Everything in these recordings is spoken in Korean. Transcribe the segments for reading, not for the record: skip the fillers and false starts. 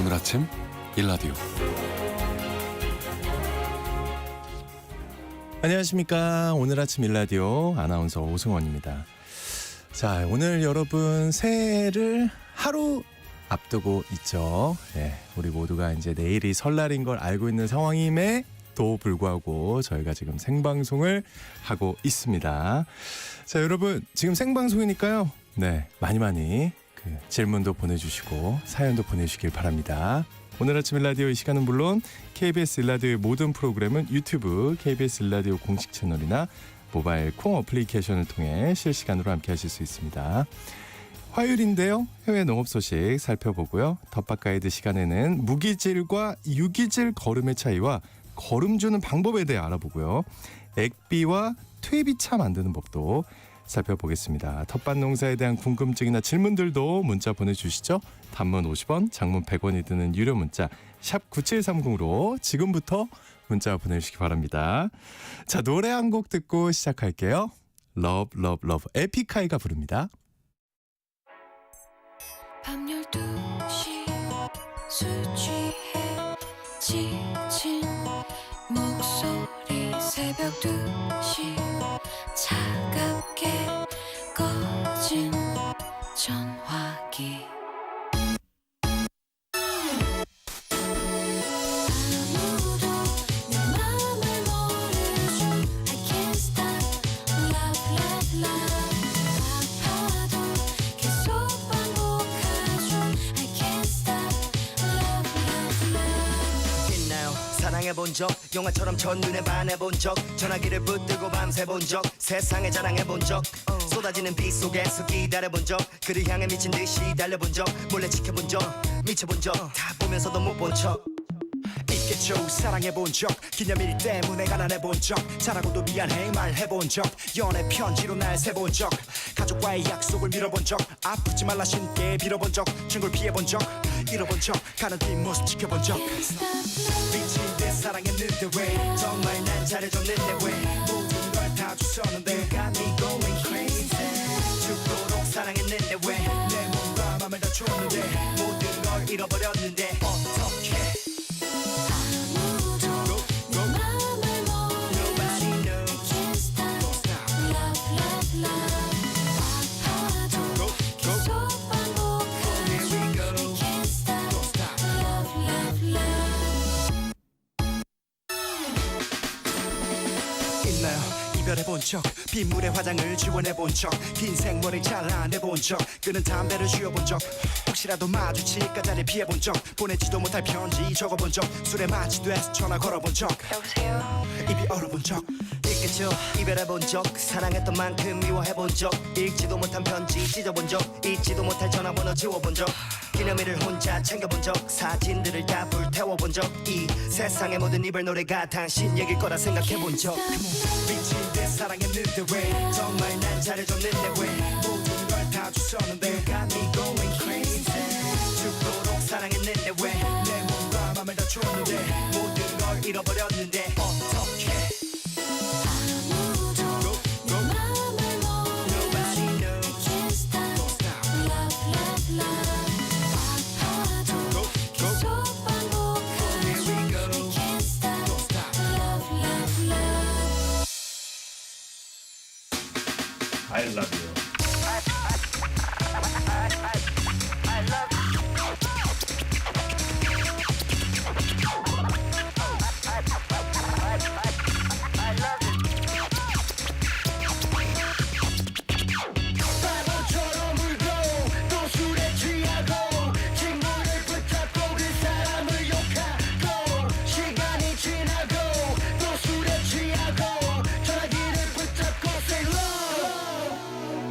오늘 아침 일라디오. 안녕하십니까. 오늘 아침 일라디오 아나운서 오승원입니다. 자, 오늘 여러분 새해를 하루 앞두고 있죠. 우리 모두가 이제 내일이 설날인 걸 알고 있는 상황임에도 불구하고 저희가 지금 생방송을 하고 있습니다. 자, 여러분 지금 생방송이니까요. 많이 질문도 보내주시고 사연도 보내주시길 바랍니다. 오늘 아침 일라디오 이 시간은 물론 KBS 일라디오의 모든 프로그램은 유튜브 KBS 일라디오 공식 채널이나 모바일 콩 어플리케이션을 통해 실시간으로 함께 하실 수 있습니다. 화요일인데요. 해외 농업 소식 살펴보고요. 텃밭 가이드 시간에는 무기질과 유기질 거름의 차이와 거름 주는 방법에 대해 알아보고요. 액비와 퇴비차 만드는 법도 살펴보겠습니다. 텃밭 농사에 대한 궁금증이나 질문들도 문자 보내주시죠. 단문 50원, 장문 100원이 드는 유료 문자 샵 9730으로 지금부터 문자 보내주시기 바랍니다. 자, 노래 한 곡 듣고 시작할게요. Love Love Love 에픽하이가 부릅니다. 밤 12시 술 취해 지친 목소리 새벽 2시 차갑게 꺼진 전화기 아무도 내 맘을 모르죠 I can't stop love love love 아파도 계속 반복하죠 I can't stop love love love 있나요? 사랑해본 적 영화처럼 첫눈에 반해본 적 전화기를 붙들고 밤새 본 적 세상에 자랑해본 적 쏟아지는 비 속에서 기다려본 적 그를 향해 미친 듯이 달려본 적 몰래 지켜본 적 미쳐본 적 다 보면서도 못 본 척 있겠죠. 사랑해본 적 기념일 때문에 가난해본 적 잘하고도 미안해 말해본 적 연애 편지로 날 세본 적 가족과의 약속을 밀어본 적 아프지 말라 신께 빌어본 적 친구를 피해본 적 잃어본 적 가는 뒷모습 지켜본 적 미친 듯 사랑했는데 왜 정말 난 잘해줬는데 왜 모든 걸 다 줬었는데 You got me going crazy 죽도록 사랑했는데 왜 내 몸과 맘을 다 줬는데 모든 걸 잃어버렸는데 어떡해 아무도 내 맘을 모르죠 I can't stop love love love 아파도 계속 반복하죠 I can't stop love love love 있나요? 이별해본 적 빗물에 화장을 지원해본 적 긴 생머리 잘라내본 적 끄는 담배를 쥐어본 적 혹시라도 마주칠까 자리 피해본 적 보내지도 못할 편지 적어본 적 술에 마취돼서 전화 걸어본 적 여보세요 입이 얼어본 적 있겠죠. 이별해본 적 사랑했던 만큼 미워해본 적 읽지도 못한 편지 찢어본 적 잊지도 못할 전화번호 지워본 적 기념일을 혼자 챙겨본 적 사진들을 다 불태워본 적 이 세상의 모든 이별 노래가 당신 얘길 거라 생각해본 적 미친 듯 사랑했는데 왜 정말 난 잘해줬는데 왜 모든 걸 다 줬었는데 You got me going crazy 죽도록 사랑했는데 왜 내 몸과 맘을 다 줬는데 모든 걸 잃어버렸는데 어떡해 아무도 내 맘을 모르죠 I can't stop love love love 아파도 계속 반복하죠 I can't stop love love love I love you. 바보처럼 울고 또 술에 취하고 친구를 붙잡고 그 사람을 욕하고 시간이 지나고 또 술에 취하고 전화기를 붙잡고 say love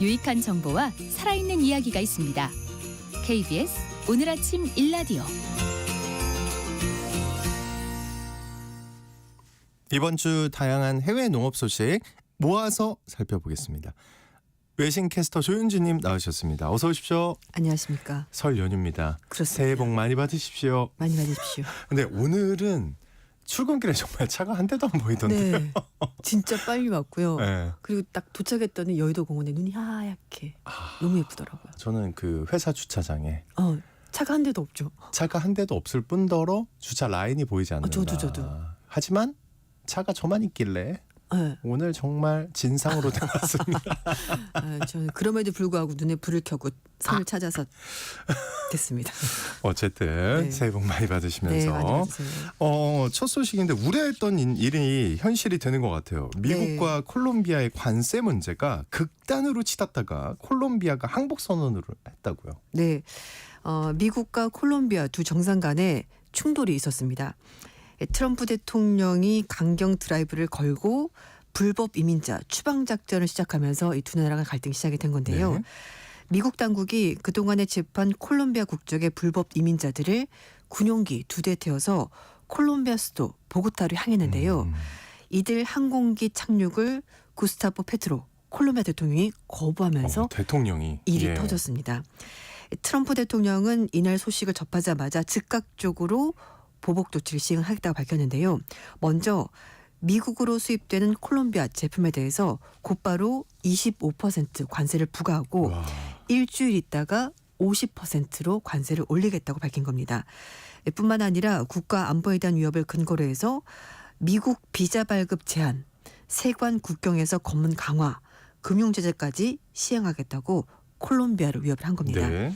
유익한 정보와 살아있는 이야기가 있습니다. KBS 오늘 아침 일라디오. 이번 주 다양한 해외 농업 소식 모아서 살펴보겠습니다. 외신 캐스터 조윤주님 나오셨습니다. 어서 오십시오. 안녕하십니까. 설 연휴입니다. 그렇습니다. 새해 복 많이 받으십시오. 많이 받으십시오. 근데 오늘은 출근길에 정말 차가 한 대도 안 보이던데요. 네, 진짜 빨리 왔고요. 네. 그리고 딱 도착했더니 여의도 공원에 눈이 하얗게 너무 예쁘더라고요. 저는 그 회사 주차장에 차가 한 대도 없죠. 차가 한 대도 없을 뿐더러 주차 라인이 보이지 않는다. 저도. 하지만 차가 저만 있길래 네. 오늘 정말 진상으로 들어왔습니다. 저는 그럼에도 불구하고 눈에 불을 켜고 산을 찾아서 됐습니다. 어쨌든 네. 새해 복 많이 받으시면서 네, 많이 받으세요. 첫 소식인데 우려했던 일이 현실이 되는 것 같아요. 미국과 콜롬비아의 관세 문제가 극단으로 치닫다가 콜롬비아가 항복 선언을 했다고요. 네, 미국과 콜롬비아 두 정상 간에 충돌이 있었습니다. 트럼프 대통령이 강경 드라이브를 걸고 불법 이민자 추방 작전을 시작하면서 이 두 나라가 갈등이 시작이 된 건데요. 네. 미국 당국이 그동안에 재판 콜롬비아 국적의 불법 이민자들을 군용기 2대 태워서 콜롬비아 수도 보고타로 향했는데요. 이들 항공기 착륙을 구스타포 페트로 콜롬비아 대통령이 거부하면서 대통령이 일이 터졌습니다. 트럼프 대통령은 이날 소식을 접하자마자 즉각적으로 보복 조치를 시행하겠다고 밝혔는데요. 먼저 미국으로 수입되는 콜롬비아 제품에 대해서 곧바로 25% 관세를 부과하고 와. 일주일 있다가 50%로 관세를 올리겠다고 밝힌 겁니다. 뿐만 아니라 국가 안보에 대한 위협을 근거로 해서 미국 비자 발급 제한, 세관 국경에서 검문 강화, 금융 제재까지 시행하겠다고 콜롬비아를 위협을 한 겁니다. 네.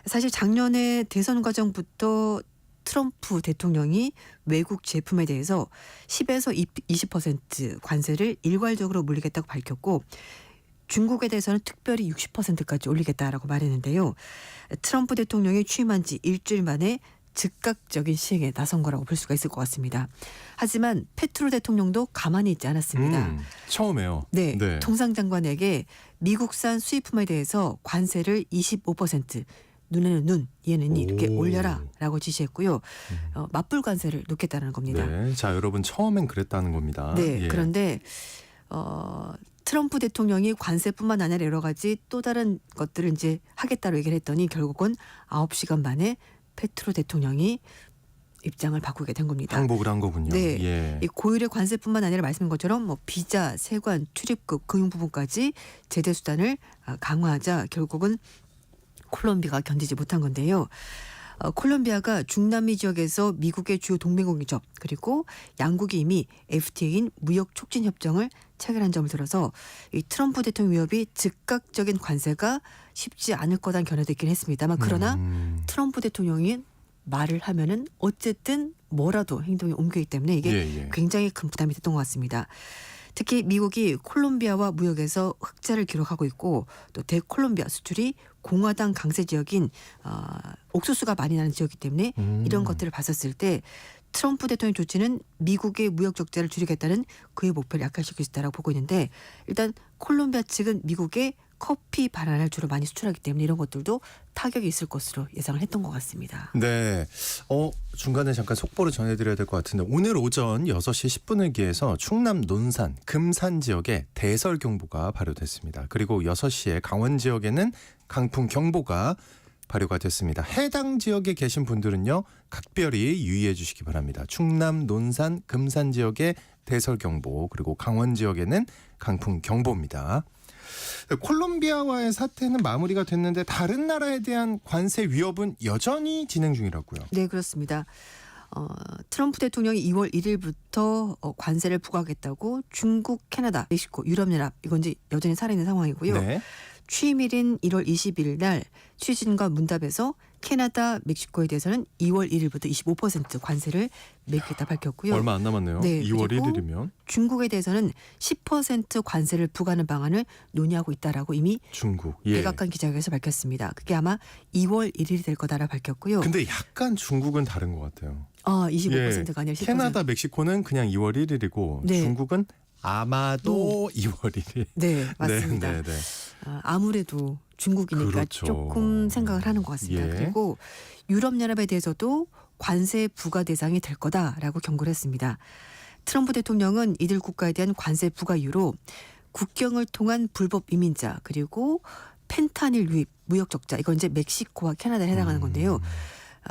사실 작년에 대선 과정부터 트럼프 대통령이 외국 제품에 대해서 10에서 20% 관세를 일괄적으로 물리겠다고 밝혔고 중국에 대해서는 특별히 60%까지 올리겠다라고 말했는데요. 트럼프 대통령이 취임한 지 일주일 만에 즉각적인 시행에 나선 거라고 볼 수가 있을 것 같습니다. 하지만 페트로 대통령도 가만히 있지 않았습니다. 처음에요. 네, 통상장관에게 미국산 수입품에 대해서 관세를 25% 눈에는 눈, 이에는 이 이렇게 올려라라고 지시했고요. 맞불 관세를 놓겠다는 겁니다. 네. 자, 여러분 처음엔 그랬다는 겁니다. 네, 예. 그런데 트럼프 대통령이 관세뿐만 아니라 여러 가지 또 다른 것들을 이제 하겠다고 얘기를 했더니 결국은 9시간 만에 페트로 대통령이 입장을 바꾸게 된 겁니다. 항복을 한 거군요. 네, 예. 이 고율의 관세뿐만 아니라 말씀인 것처럼 뭐 비자, 세관, 출입국, 금융 부분까지 제재 수단을 강화하자 결국은 콜롬비아가 견디지 못한 건데요. 콜롬비아가 중남미 지역에서 미국의 주요 동맹국이죠. 그리고 양국이 이미 FTA인 무역 촉진 협정을 체결한 점을 들어서 이 트럼프 대통령 위협이 즉각적인 관세가 쉽지 않을 거란 견해도 있긴 했습니다만 그러나 트럼프 대통령이 말을 하면은 어쨌든 뭐라도 행동이 옮기기 때문에 이게 굉장히 큰 부담이 됐던 것 같습니다. 특히 미국이 콜롬비아와 무역에서 흑자를 기록하고 있고 또 대콜롬비아 수출이 공화당 강세 지역인 옥수수가 많이 나는 지역이기 때문에 이런 것들을 봤었을 때 트럼프 대통령 조치는 미국의 무역 적자를 줄이겠다는 그의 목표를 약화시킬 수 있다고 보고 있는데 일단 콜롬비아 측은 미국에 커피 바나나를 주로 많이 수출하기 때문에 이런 것들도 타격이 있을 것으로 예상을 했던 것 같습니다. 네. 중간에 잠깐 속보를 전해드려야 될 것 같은데 오늘 오전 6시 10분을 기해서 충남 논산, 금산 지역에 대설 경보가 발효됐습니다. 그리고 6시에 강원 지역에는 강풍 경보가 발효가 됐습니다. 해당 지역에 계신 분들은요. 각별히 유의해 주시기 바랍니다. 충남, 논산, 금산 지역에 대설 경보 그리고 강원 지역에는 강풍 경보입니다. 콜롬비아와의 사태는 마무리가 됐는데 다른 나라에 대한 관세 위협은 여전히 진행 중이라고요. 네, 그렇습니다. 트럼프 대통령이 2월 1일부터 관세를 부과하겠다고 중국, 캐나다, 멕시코, 유럽연합 이건 이제 여전히 살아있는 상황이고요. 네. 취임일인 1월 20일 날 취진과 문답에서 캐나다, 멕시코에 대해서는 2월 1일부터 25% 관세를 매기겠다 밝혔고요. 얼마 안 남았네요. 네, 2월 그리고 1일이면. 중국에 대해서는 10% 관세를 부과하는 방안을 논의하고 있다라고 이미 중국. 백악관 기자회견에서 밝혔습니다. 그게 아마 2월 1일이 될 거다라고 밝혔고요. 근데 약간 중국은 다른 것 같아요. 25%가 아니라 10%. 캐나다, 멕시코는 그냥 2월 1일이고 네. 중국은 아마도 2월 1일. 네, 맞습니다. 네. 아무래도 중국이니까 그렇죠. 조금 생각을 하는 것 같습니다. 예. 그리고 유럽연합에 대해서도 관세 부과 대상이 될 거다라고 경고를 했습니다. 트럼프 대통령은 이들 국가에 대한 관세 부과 이유로 국경을 통한 불법 이민자 그리고 펜타닐 유입, 무역 적자 이건 이제 멕시코와 캐나다에 해당하는 건데요.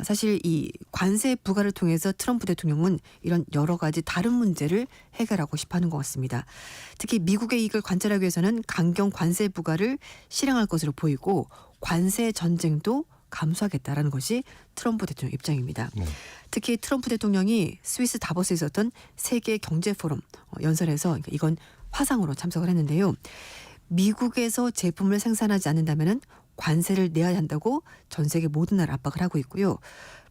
사실 이 관세 부과를 통해서 트럼프 대통령은 이런 여러 가지 다른 문제를 해결하고 싶어하는 것 같습니다. 특히 미국의 이익을 관찰하기 위해서는 강경 관세 부과를 실행할 것으로 보이고 관세 전쟁도 감수하겠다라는 것이 트럼프 대통령 입장입니다. 네. 특히 트럼프 대통령이 스위스 다보스에 있었던 세계 경제 포럼 연설에서 이건 화상으로 참석을 했는데요. 미국에서 제품을 생산하지 않는다면은 관세를 내야 한다고 전 세계 모든 나라 압박을 하고 있고요.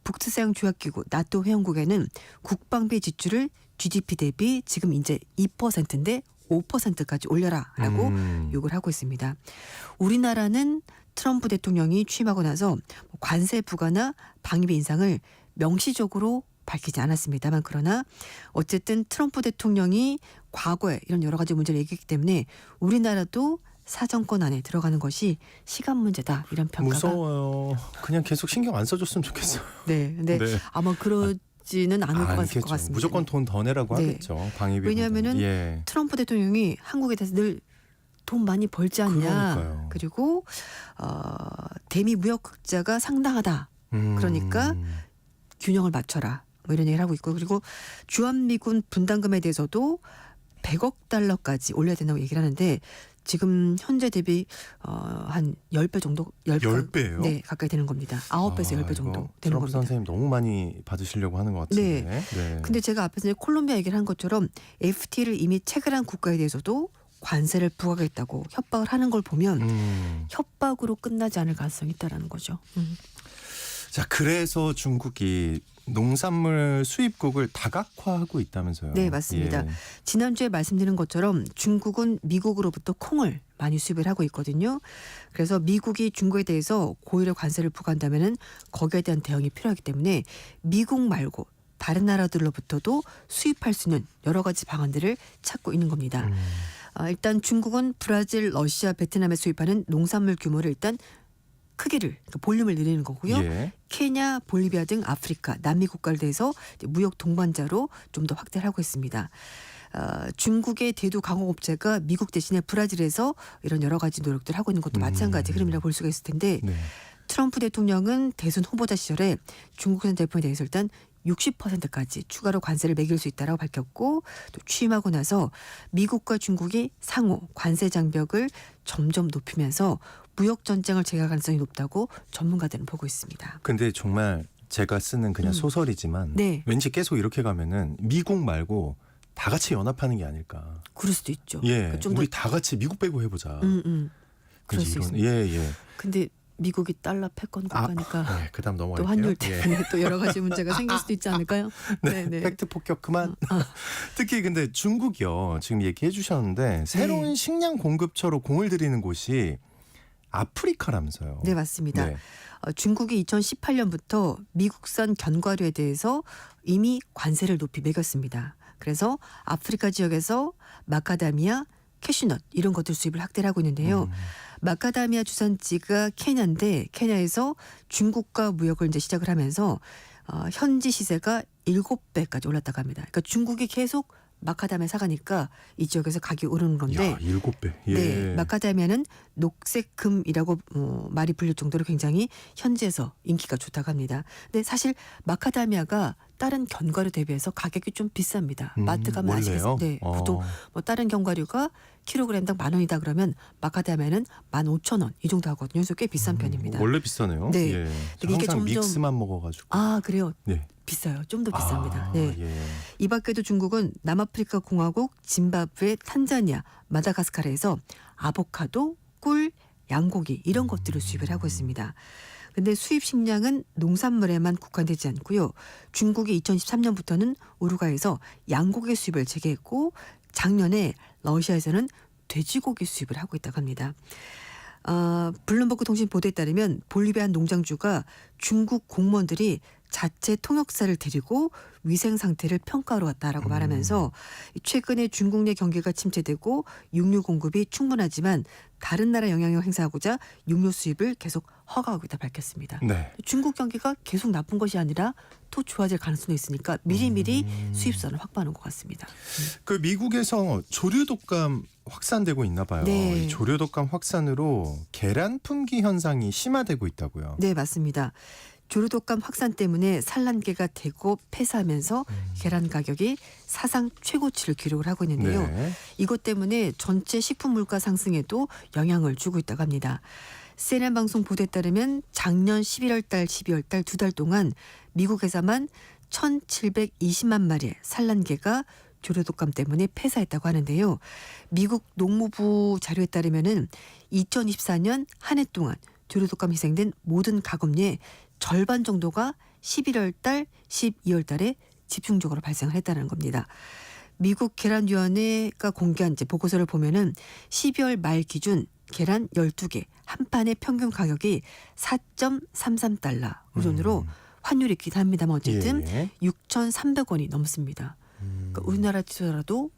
북두서양 조약기구 나토 회원국에는 국방비 지출을 GDP 대비 지금 이제 2%인데 5%까지 올려라라고 요구를 하고 있습니다. 우리나라는 트럼프 대통령이 취임하고 나서 관세 부과나 방위비 인상을 명시적으로 밝히지 않았습니다만 그러나 어쨌든 트럼프 대통령이 과거에 이런 여러 가지 문제를 얘기했기 때문에 우리나라도 사정권 안에 들어가는 것이 시간 문제다 이런 평가가 무서워요. 그냥 계속 신경 안 써줬으면 좋겠어요. 네, 근데 네. 아마 그러지는 않을 것 않겠죠. 같습니다. 무조건 돈 더 내라고 네. 하겠죠. 방위비. 왜냐하면은 예. 트럼프 대통령이 한국에 대해서 늘 돈 많이 벌지 않냐. 그러니까요. 그리고 대미 무역 흑자가 상당하다. 그러니까 균형을 맞춰라. 뭐 이런 얘기를 하고 있고 그리고 주한미군 분담금에 대해서도 100억 달러까지 올려야 된다고 얘기를 하는데 지금 현재 대비 한 10배 정도 10배예요? 네, 가까이 되는 겁니다. 9배에서 10배 정도 이거 되는 트럼프 겁니다. 선생님 너무 많이 받으시려고 하는 것 같은데. 네. 근데 제가 앞에서 이제 콜롬비아 얘기를 한 것처럼 FTA를 이미 체결한 국가에 대해서도 관세를 부과하겠다고 협박을 하는 걸 보면 협박으로 끝나지 않을 가능성이 있다라는 거죠. 자, 그래서 중국이 농산물 수입국을 다각화하고 있다면서요. 네, 맞습니다. 예. 지난주에 말씀드린 것처럼 중국은 미국으로부터 콩을 많이 수입을 하고 있거든요. 그래서 미국이 중국에 대해서 고율의 관세를 부과한다면은 거기에 대한 대응이 필요하기 때문에 미국 말고 다른 나라들로부터도 수입할 수 있는 여러 가지 방안들을 찾고 있는 겁니다. 일단 중국은 브라질, 러시아, 베트남에 수입하는 농산물 규모를 일단 크기를 그러니까 볼륨을 늘리는 거고요. 예. 케냐, 볼리비아 등 아프리카, 남미 국가를 대해서 이제 무역 동반자로 좀 더 확대를 하고 있습니다. 중국의 대두 강공업체가 미국 대신에 브라질에서 이런 여러 가지 노력들을 하고 있는 것도 마찬가지 흐름이라고 볼 수가 있을 텐데 네. 트럼프 대통령은 대선 후보자 시절에 중국산 제품에 대해서 일단 60%까지 추가로 관세를 매길 수 있다라고 밝혔고 또 취임하고 나서 미국과 중국이 상호 관세 장벽을 점점 높이면서 무역 전쟁을 제기할 가능성이 높다고 전문가들은 보고 있습니다. 근데 정말 제가 쓰는 그냥 소설이지만 네. 왠지 계속 이렇게 가면은 미국 말고 다 같이 연합하는 게 아닐까. 그럴 수도 있죠. 예. 그러니까 좀 더 우리 다 같이 미국 빼고 해보자. 그럴 수 있습니다. 예. 근데 미국이 달러 패권 국가니까 네, 그다음 또 넘어갈게요. 환율 예. 때문에 또 여러 가지 문제가 생길 수도 있지 않을까요? 네, 팩트 폭격 그만. 특히 근데 중국이요. 지금 얘기해 주셨는데 새로운 식량 공급처로 공을 들이는 곳이 아프리카라면서요. 네, 맞습니다. 네. 중국이 2018년부터 미국산 견과류에 대해서 이미 관세를 높이 매겼습니다. 그래서 아프리카 지역에서 마카다미아, 캐슈넛 이런 것들 수입을 확대를 하고 있는데요. 마카다미아 주산지가 케냐인데 케냐에서 중국과 무역을 이제 시작을 하면서 현지 시세가 7배까지 올랐다고 합니다. 그러니까 중국이 계속 마카다미아 사가니까 이 지역에서 가격이 오르는 건데 야, 7배. 예. 네, 마카다미아는 녹색금이라고 말이 불릴 정도로 굉장히 현지에서 인기가 좋다고 합니다. 근데 사실 마카다미아가 다른 견과류 대비해서 가격이 좀 비쌉니다. 마트 가면 원래요? 아시겠어요? 네, 보통 뭐 다른 견과류가 킬로그램당 10,000원이다 그러면 마카다미아는 15,000원 이 정도 하거든요. 그래서 꽤 비싼 편입니다. 원래 비싸네요. 네. 예. 이게 항상 점점- 믹스만 먹어가지고. 아, 그래요? 네. 비싸요. 좀 더 비쌉니다. 네. 예. 이 밖에도 중국은 남아프리카 공화국, 짐바브웨, 탄자니아, 마다가스카르에서 아보카도, 꿀, 양고기 이런 것들을 수입을 하고 있습니다. 근데 수입 식량은 농산물에만 국한되지 않고요. 중국이 2013년부터는 우루과이에서 양고기 수입을 재개했고 작년에 러시아에서는 돼지고기 수입을 하고 있다고 합니다. 블룸버그 통신 보도에 따르면 볼리비아 농장주가 중국 공무원들이 자체 통역사를 데리고 위생 상태를 평가하러 갔다라고 말하면서 최근에 중국 내 경기가 침체되고 육류 공급이 충분하지만 다른 나라 영향력을 행사하고자 육류 수입을 계속 허가하고 있다 밝혔습니다. 네. 중국 경기가 계속 나쁜 것이 아니라 또 좋아질 가능성도 있으니까 미리미리 수입선을 확보하는 것 같습니다. 그 미국에서 조류 독감 확산되고 있나 봐요. 네. 이 조류 독감 확산으로 계란 품귀 현상이 심화되고 있다고요. 네, 맞습니다. 조류독감 확산 때문에 산란계가 대거 폐사하면서 계란 가격이 사상 최고치를 기록을 하고 있는데요. 네. 이것 때문에 전체 식품 물가 상승에도 영향을 주고 있다고 합니다. CNN 방송 보도에 따르면 작년 11월 달, 12월 달 두 달 동안 미국에서만 1,720만 마리의 산란계가 조류독감 때문에 폐사했다고 하는데요. 미국 농무부 자료에 따르면은 2024년 한 해 동안 조류독감 희생된 모든 가금류의 절반 정도가 11월 달, 12월 달에 집중적으로 발생을 했다는 겁니다. 미국 계란위원회가 공개한 이제 보고서를 보면은 12월 말 기준 계란 12개 한 판의 평균 가격이 4.33달러 우선으로 환율이 있긴 합니다만 어쨌든 예. 6,300원이 넘습니다. 그러니까 우리나라 치더라도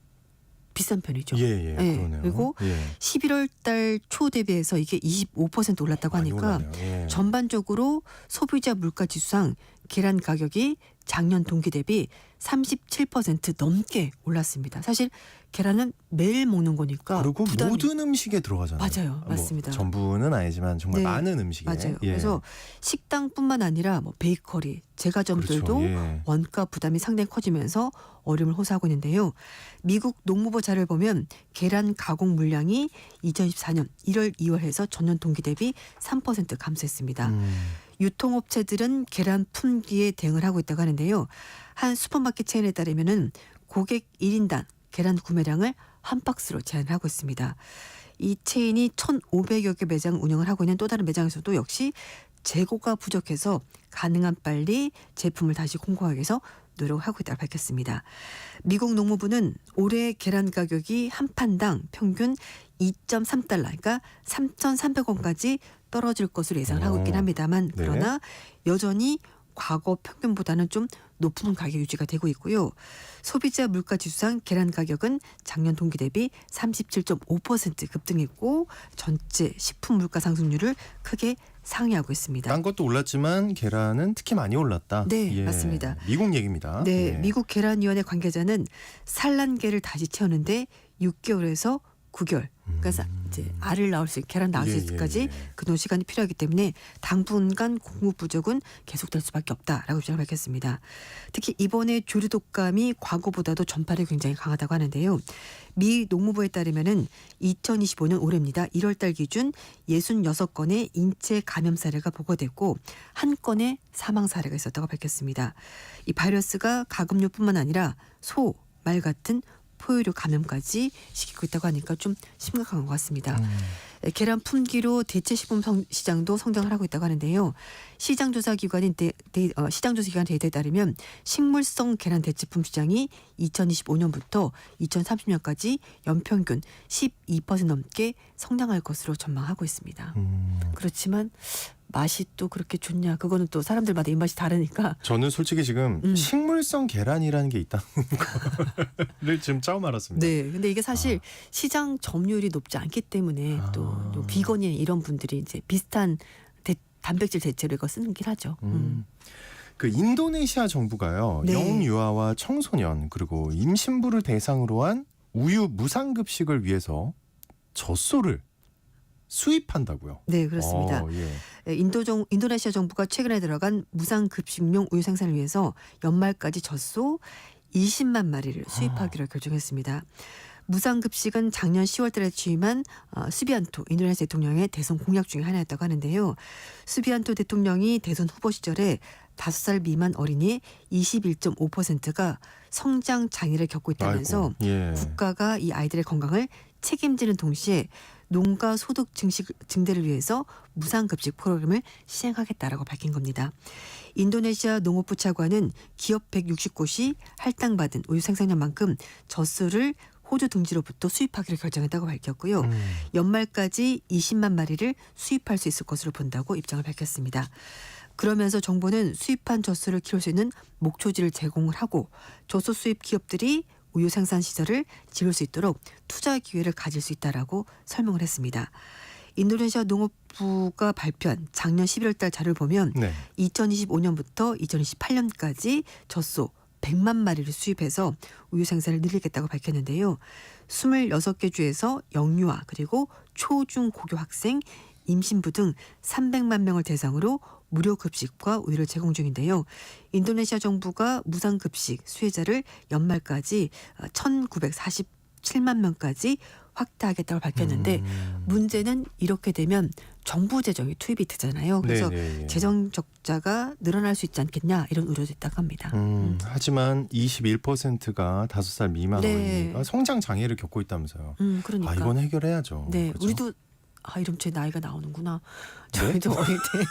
비싼 편이죠. 예, 예, 그러네요. 그리고 예. 11월 달 초 대비해서 이게 25% 올랐다고 많이 하니까 올랐네요. 예. 전반적으로 소비자 물가 지수상 계란 가격이 작년 동기 대비 37% 넘게 올랐습니다. 사실 계란은 매일 먹는 거니까 그리고 부담이 모든 음식에 들어가잖아요. 맞아요. 맞습니다. 전부는 아니지만 정말 네, 많은 음식에. 맞아요. 예. 그래서 식당뿐만 아니라 뭐 베이커리, 제과점들도 그렇죠. 예. 원가 부담이 상당히 커지면서 어려움을 호소하고 있는데요. 미국 농무부 자료를 보면 계란 가공 물량이 2014년 1월, 2월에서 전년 동기 대비 3% 감소했습니다. 유통업체들은 계란 품귀에 대응을 하고 있다고 하는데요. 한 슈퍼마켓 체인에 따르면은 고객 1인당 계란 구매량을 한 박스로 제한을 하고 있습니다. 이 체인이 1,500여 개 매장 운영을 하고 있는 또 다른 매장에서도 역시 재고가 부족해서 가능한 빨리 제품을 다시 공급하기 위해서 노력하고 있다고 밝혔습니다. 미국 농무부는 올해 계란 가격이 한 판당 평균 2.3달러, 그러니까 3,300원까지 떨어질 것으로 예상을 하고 있긴 합니다만 네. 그러나 여전히 과거 평균보다는 좀 높은 가격 유지가 되고 있고요. 소비자 물가 지수상 계란 가격은 작년 동기 대비 37.5% 급등했고 전체 식품 물가 상승률을 크게 상회하고 있습니다. 딴 것도 올랐지만 계란은 특히 많이 올랐다. 네, 예. 맞습니다. 미국 얘기입니다. 네, 예. 미국 계란위원회 관계자는 산란계를 다시 채우는데 6개월에서 9개월. 그러니까 이제 알을 낳을 수 계란 낳을 수 예, 있을까지 예. 그동안 시간이 필요하기 때문에 당분간 공급 부족은 계속될 수밖에 없다라고 입장을 밝혔습니다. 특히 이번에 조류독감이 과거보다도 전파력이 굉장히 강하다고 하는데요. 미 농무부에 따르면은 2025년 올해입니다. 1월달 기준 66건의 인체 감염 사례가 보고됐고 한 건의 사망 사례가 있었다고 밝혔습니다. 이 바이러스가 가금류뿐만 아니라 소, 말 같은 포유류 감염까지 시키고 있다고 하니까 좀 심각한 것 같습니다. 계란 품귀로 대체 식품 시장도 성장을 하고 있다고 하는데요. 시장조사 기관 데이터에 따르면 식물성 계란 대체품 시장이 2025년부터 2030년까지 연평균 12% 넘게 성장할 것으로 전망하고 있습니다. 그렇지만 맛이 또 그렇게 좋냐? 그거는 또 사람들마다 입맛이 다르니까. 저는 솔직히 지금 식물성 계란이라는 게 있다는 거를 지금 처음 알았습니다. 네, 근데 이게 사실 시장 점유율이 높지 않기 때문에 또 비건이 이런 분들이 이제 비슷한 단백질 대체로 이거 쓰긴 하죠. 그 인도네시아 정부가요. 네. 영유아와 청소년 그리고 임신부를 대상으로 한 우유 무상급식을 위해서 젖소를 수입한다고요. 네, 그렇습니다. 예. 인도네시아 정부가 최근에 들어간 무상급식용 우유 생산을 위해서 연말까지 젖소 20만 마리를 수입하기로 결정했습니다. 무상급식은 작년 10월달에 취임한 수비안토 인도네시아 대통령의 대선 공약 중에 하나였다고 하는데요. 수비안토 대통령이 대선 후보 시절에 5살 미만 어린이 21.5%가 성장 장애를 겪고 있다면서 아이고, 예. 국가가 이 아이들의 건강을 책임지는 동시에 농가 소득 증대를 위해서 무상급식 프로그램을 시행하겠다라고 밝힌 겁니다. 인도네시아 농업부 차관은 기업 160곳이 할당받은 우유 생산량만큼 젖소를 호주 등지로부터 수입하기로 결정했다고 밝혔고요. 연말까지 20만 마리를 수입할 수 있을 것으로 본다고 입장을 밝혔습니다. 그러면서 정부는 수입한 젖소를 키울 수 있는 목초지를 제공을 하고 젖소 수입 기업들이 우유 생산 시설을 지을 수 있도록 투자 기회를 가질 수 있다라고 설명을 했습니다. 인도네시아 농업부가 발표한 작년 11월 달 자료를 보면 네. 2025년부터 2028년까지 젖소 100만 마리를 수입해서 우유 생산을 늘리겠다고 밝혔는데요. 26개 주에서 영유아 그리고 초중 고교 학생, 임신부 등 300만 명을 대상으로 무료 급식과 우유를 제공 중인데요. 인도네시아 정부가 무상 급식 수혜자를 연말까지 1947만 명까지 확대하겠다고 밝혔는데 문제는 이렇게 되면 정부 재정이 투입이 되잖아요. 그래서 네네. 재정 적자가 늘어날 수 있지 않겠냐 이런 우려도 있다고 합니다. 하지만 21%가 5살 미만 네. 어린이가 성장 장애를 겪고 있다면서요. 그러니까. 아, 이건 해결해야죠. 네, 그렇죠? 우리도 이러면 제 나이가 나오는구나. 네? 저희도 어릴 때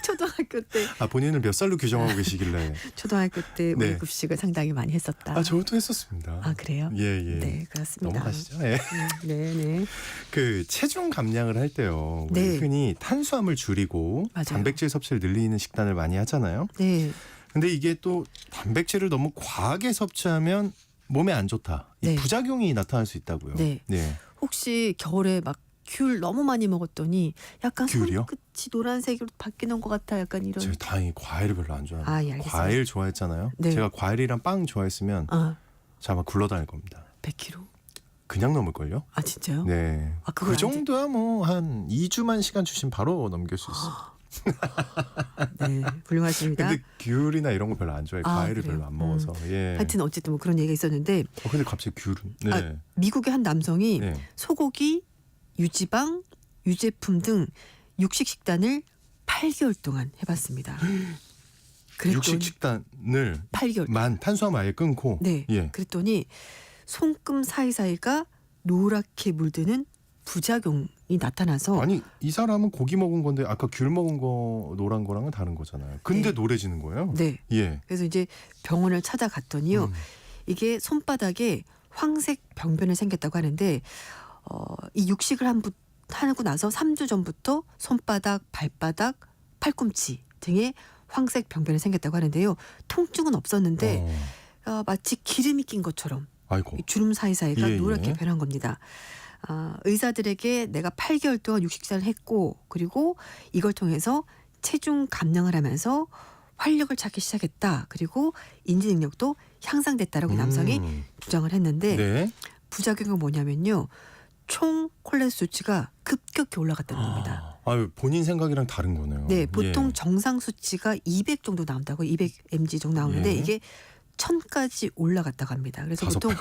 초등학교 때 아, 본인을 몇 살로 규정하고 계시길래? 초등학교 때 네. 우유 급식을 상당히 많이 했었다. 아, 저도 했었습니다. 아, 그래요? 예, 예. 네, 그렇습니다. 넘어가시죠. 예. 네, 네. 그 체중 감량을 할 때요. 우리 네. 흔히 탄수화물 줄이고 맞아요. 단백질 섭취를 늘리는 식단을 많이 하잖아요. 네. 근데 이게 또 단백질을 너무 과하게 섭취하면 몸에 안 좋다. 이 네. 부작용이 나타날 수 있다고요. 네. 네. 혹시 겨울에 막 귤 너무 많이 먹었더니 약간 귤이요? 손끝이 노란색으로 바뀌는 것 같아. 약간 이런. 제가 다행히 과일을 별로 안 좋아해요. 아, 예, 알겠습니다. 과일 좋아했잖아요. 네. 제가 과일이랑 빵 좋아했으면 저 아마 굴러다닐 겁니다. 100kg. 그냥 넘을걸요? 아, 진짜요? 네. 아, 그걸 그 안 돼- 정도야 뭐 한 2주만 시간 주시면 바로 넘길 수 있어. 네, 훌륭하십니다. 근데 귤이나 이런 거 별로 안 좋아해요. 아, 과일을 그래요? 별로 안 먹어서. 예. 하여튼 어쨌든 뭐 그런 얘기가 있었는데 근데 갑자기 귤은. 네. 아, 미국의 한 남성이 네. 소고기, 유지방, 유제품 등 육식 식단을 8개월 동안 해봤습니다. 그랬더니 육식 식단을 8개월. 만 탄수화물 아예 끊고. 네. 예. 그랬더니 손금 사이사이가 노랗게 물드는 부작용이 나타나서 아니 이 사람은 고기 먹은 건데 아까 귤 먹은 거 노란 거랑은 다른 거잖아요. 근데 네. 노래지는 거예요. 네. 예. 그래서 이제 병원을 찾아갔더니요. 이게 손바닥에 황색 병변이 생겼다고 하는데 이 육식을 하고 나서 3주 전부터 손바닥, 발바닥, 팔꿈치 등에 황색 병변이 생겼다고 하는데요. 통증은 없었는데 마치 기름이 낀 것처럼 아이고. 이 주름 사이사이가 예, 노랗게 예. 변한 겁니다. 의사들에게 내가 8개월 동안 육식사를 했고 그리고 이걸 통해서 체중 감량을 하면서 활력을 찾기 시작했다. 그리고 인지 능력도 향상됐다라고 이 남성이 주장을 했는데 네. 부작용은 뭐냐면요. 총 콜레스테롤 수치가 급격히 올라갔다는 겁니다. 아유 본인 생각이랑 다른 거네요. 네, 보통 예. 정상 수치가 200 정도 나온다고 200mg 정도 나오는데 예. 이게 1000까지 올라갔다고 합니다. 그래서 다섯 보통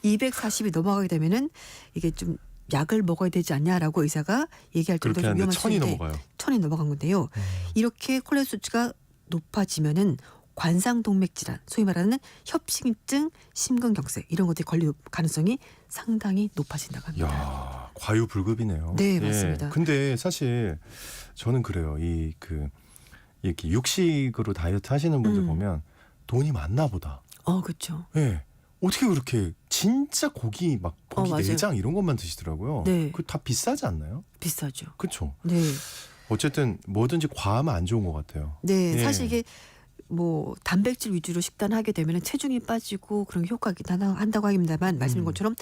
240이 넘어가게 되면은 이게 좀 약을 먹어야 되지 않냐라고 의사가 얘기할 정도로 그렇게 좀 하는데 위험한 천이 수치인데 넘어가요. 1000이 넘어간 건데요. 이렇게 콜레스테롤 수치가 높아지면은 관상동맥 질환, 소위 말하는 협심증, 심근경색 이런 것들이 걸릴 가능성이 상당히 높아진다고 합니다. 야 과유불급이네요. 네, 예. 맞습니다. 근데 사실 저는 그래요. 이렇게 육식으로 다이어트 하시는 분들 보면 돈이 많나 보다. 그렇죠. 예. 어떻게 그렇게 진짜 고기 막 고기 맞아요. 내장 이런 것만 드시더라고요. 네. 그 다 비싸지 않나요? 비싸죠. 그렇죠. 네. 어쨌든 뭐든지 과하면 안 좋은 것 같아요. 네, 예. 사실 이게 뭐 단백질 위주로 식단하게 되면 체중이 빠지고 그런 효과가 한다고 합니다만 말씀인 것처럼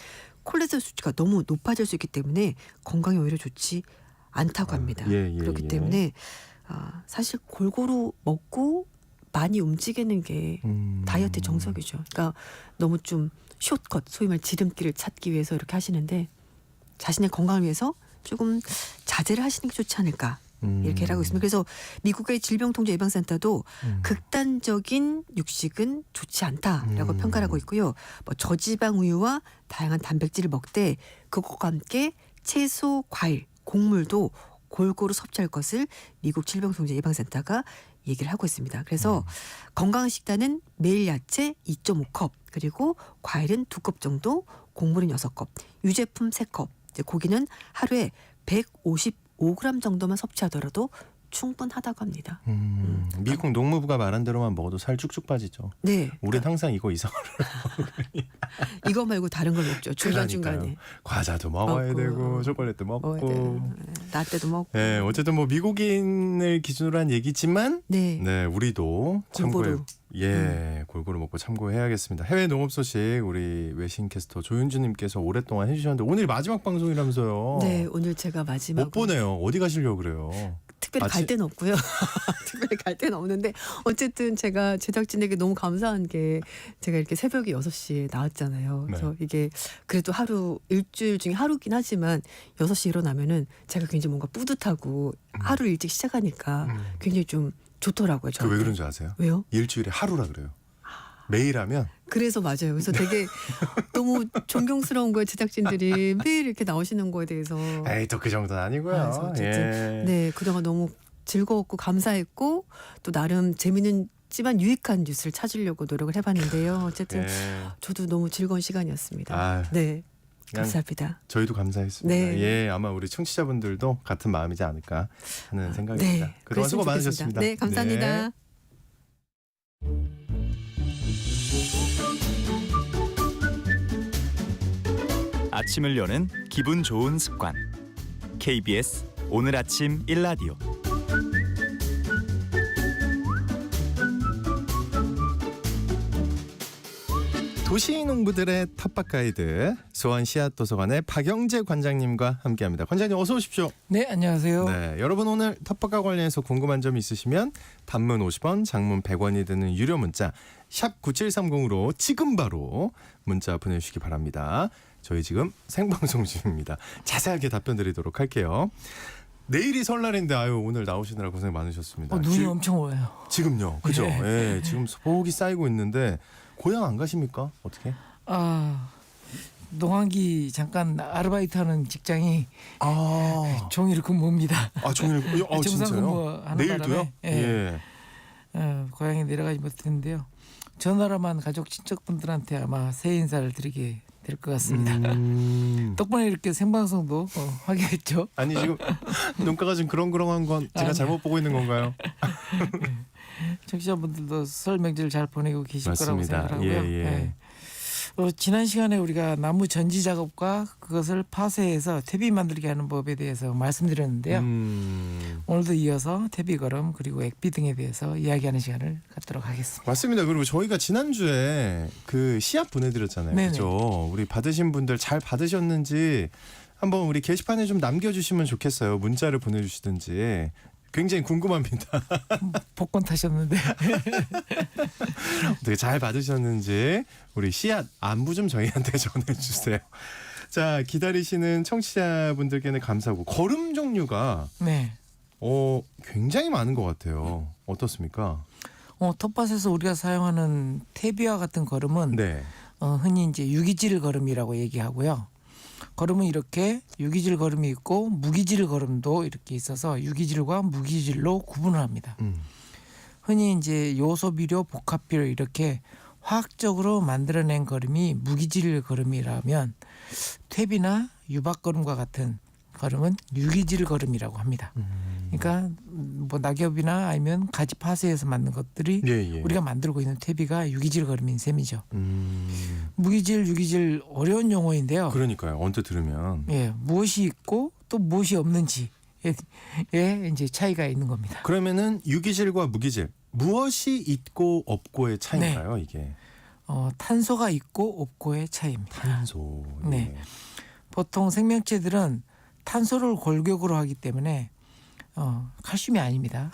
콜레스테롤 수치가 너무 높아질 수 있기 때문에 건강에 오히려 좋지 않다고 합니다. 예, 예, 그렇기 예. 때문에 사실 골고루 먹고 많이 움직이는 게 다이어트 정석이죠. 그러니까 너무 좀 숏컷, 소위 말 지름길을 찾기 위해서 이렇게 하시는데 자신의 건강을 위해서 조금 자제를 하시는 게 좋지 않을까. 이렇게 하고 있습니다. 그래서 미국의 질병통제예방센터도 극단적인 육식은 좋지 않다라고 평가를 하고 있고요. 뭐 저지방 우유와 다양한 단백질을 먹되 그것과 함께 채소, 과일, 곡물도 골고루 섭취할 것을 미국 질병통제예방센터가 얘기를 하고 있습니다. 그래서 건강한 식단은 매일 야채 2.5컵 그리고 과일은 2컵 정도, 곡물은 6컵, 유제품 3컵, 이제 고기는 하루에 155g 정도만 섭취하더라도 충분하다고 합니다. 미국 농무부가 말한 대로만 먹어도 살 쭉쭉 빠지죠. 네. 우린 항상 이거 이상을 이거 말고 다른 걸 먹죠. 중간중간에. 그러니까요. 과자도 먹어야 먹고, 되고 초콜릿도 먹어야 먹고. 돼요. 라떼도 먹고. 네, 어쨌든 뭐 미국인을 기준으로 한 얘기지만 네. 네, 우리도 참고해. 골고루. 골고루 먹고 참고해야겠습니다. 해외 농업 소식 우리 외신 캐스터 조윤주님께서 오랫동안 해주셨는데 오늘 마지막 방송이라면서요. 네, 오늘 제가 마지막 못 보네요. 어디 가시려고 그래요? 특별히 갈 데는 없고요. 특별히 갈 데는 없는데 어쨌든 제가 제작진에게 너무 감사한 게 제가 이렇게 새벽에 6시에 나왔잖아요. 그래서 이게 그래도 하루 일주일 중에 하루긴 하지만 6시에 일어나면은 제가 굉장히 뭔가 뿌듯하고 하루를 일찍 시작하니까 굉장히 좀 좋더라고요. 그 왜 그런 줄 아세요? 왜요? 일주일에 하루라 그래요. 매일 하면 그래서 맞아요. 그래서 되게 너무 존경스러운 거예요. 제작진들이 매일 이렇게 나오시는 거에 대해서. 에이 또 그 정도는 아니고요. 그래서 어쨌든 네, 그동안 너무 즐거웠고 감사했고 또 나름 재미있지만 유익한 뉴스를 찾으려고 노력을 해봤는데요. 어쨌든 저도 너무 즐거운 시간이었습니다. 아유, 네, 감사합니다. 저희도 감사했습니다. 네. 예, 아마 우리 청취자분들도 같은 마음이지 않을까 하는 생각입니다. 네, 그동안 수고 그랬으면 많으셨습니다. 좋겠습니다. 네, 감사합니다. 네. 아침을 여는 기분 좋은 습관 KBS 오늘 아침 일라디오 도시농부들의 텃밭 가이드 수원 씨앗도서관의 박영재 관장님과 함께합니다. 관장님 어서 오십시오. 네, 안녕하세요. 네, 여러분 오늘 텃밭과 관련해서 궁금한 점 있으시면 단문 50원, 장문 100원이 드는 유료 문자 샵 9730으로 지금 바로 문자 보내주시기 바랍니다. 저희 지금 생방송 중입니다. 자세하게 답변 드리도록 할게요. 내일이 설날인데 아유 오늘 나오시느라 고생 많으셨습니다. 눈이 엄청 와요. 지금요, 그죠? 네. 예, 지금 소복이 쌓이고 있는데 고향 안 가십니까? 어떻게? 농한기 잠깐 아르바이트하는 직장이 종일 근무입니다. 종일 정상 진짜요? 근무하는 내일도요? 바람에 고향에 내려가지 못했는데요. 전화로만 가족 친척분들한테 아마 새해 인사를 드리게 될 것 같습니다. 덕분에 이렇게 생방송도 하게 됐죠. 아니 지금 눈가가 지금 그렁그렁한 건 제가 잘못 보고 있는 건가요? 청취자분들도 설 명절 잘 보내고 계실 맞습니다. 거라고 생각하고요. 예. 지난 시간에 우리가 나무 전지 작업과 그것을 파쇄해서 퇴비 만들게 하는 법에 대해서 말씀드렸는데요. 오늘도 이어서 퇴비 걸음 그리고 액비 등에 대해서 이야기하는 시간을 갖도록 하겠습니다. 맞습니다. 그리고 저희가 지난주에 그 씨앗 보내드렸잖아요. 네네. 그죠? 우리 받으신 분들 잘 받으셨는지 한번 우리 게시판에 좀 남겨주시면 좋겠어요. 문자를 보내주시든지. 굉장히 궁금합니다. 복권 타셨는데 되게 잘 받으셨는지 우리 씨앗 안부 좀 저희한테 전해주세요. 자, 기다리시는 청취자분들께는 감사하고 걸음 종류가 네. 굉장히 많은 것 같아요. 어떻습니까? 텃밭에서 우리가 사용하는 퇴비와 같은 걸음은 네. 흔히 이제 유기질 걸음이라고 얘기하고요. 걸음은 이렇게 유기질 걸음이 있고 무기질 걸음도 이렇게 있어서 유기질과 무기질로 구분을 합니다. 흔히 이제 요소 비료, 복합 비료 이렇게 화학적으로 만들어낸 걸음이 무기질 걸음이라면 퇴비나 유박 걸음과 같은 걸음은 유기질 걸음이라고 합니다. 그러니까 뭐 낙엽이나 아니면 가지 파쇄해서 만든 것들이 우리가 만들고 있는 퇴비가 유기질 걸음인 셈이죠. 무기질, 유기질 어려운 용어인데요. 그러니까요. 언뜻 들으면 무엇이 있고 또 무엇이 없는지에 이제 차이가 있는 겁니다. 그러면은 유기질과 무기질 무엇이 있고 없고의 차이인가요? 이게 탄소가 있고 없고의 차이입니다. 탄소. 네. 보통 생명체들은 탄소를 골격으로 하기 때문에 칼슘이 아닙니다.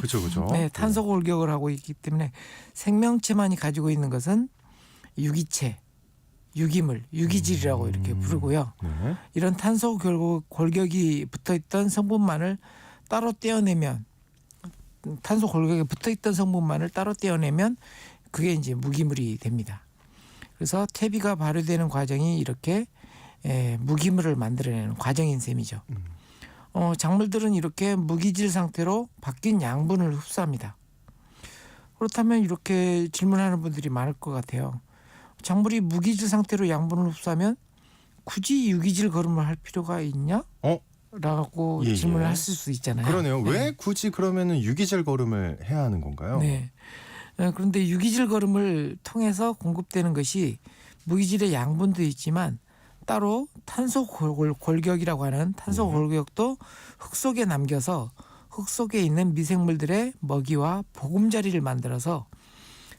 그죠. 네, 탄소 골격을 하고 있기 때문에 생명체만이 가지고 있는 것은 유기체, 유기물, 유기질이라고 이렇게 부르고요. 이런 탄소 골격이 붙어있던 성분만을 따로 떼어내면 탄소 골격에 붙어있던 성분만을 따로 떼어내면 그게 이제 무기물이 됩니다. 그래서 퇴비가 발효되는 과정이 이렇게 무기물을 만들어내는 과정인 셈이죠. 작물들은 이렇게 무기질 상태로 바뀐 양분을 흡수합니다. 그렇다면 이렇게 질문하는 분들이 많을 것 같아요. 작물이 무기질 상태로 양분을 흡수하면 굳이 유기질 걸음을 할 필요가 있냐? 라고 예, 질문을 예. 하실 수 있잖아요. 그러네요. 네. 왜 굳이 그러면은 유기질 거름을 해야 하는 건가요? 네. 그런데 유기질 거름을 통해서 공급되는 것이 무기질의 양분도 있지만 따로 탄소 골격이라고 하는 탄소 골격도 흙 속에 남겨서 흙 속에 있는 미생물들의 먹이와 보금자리를 만들어서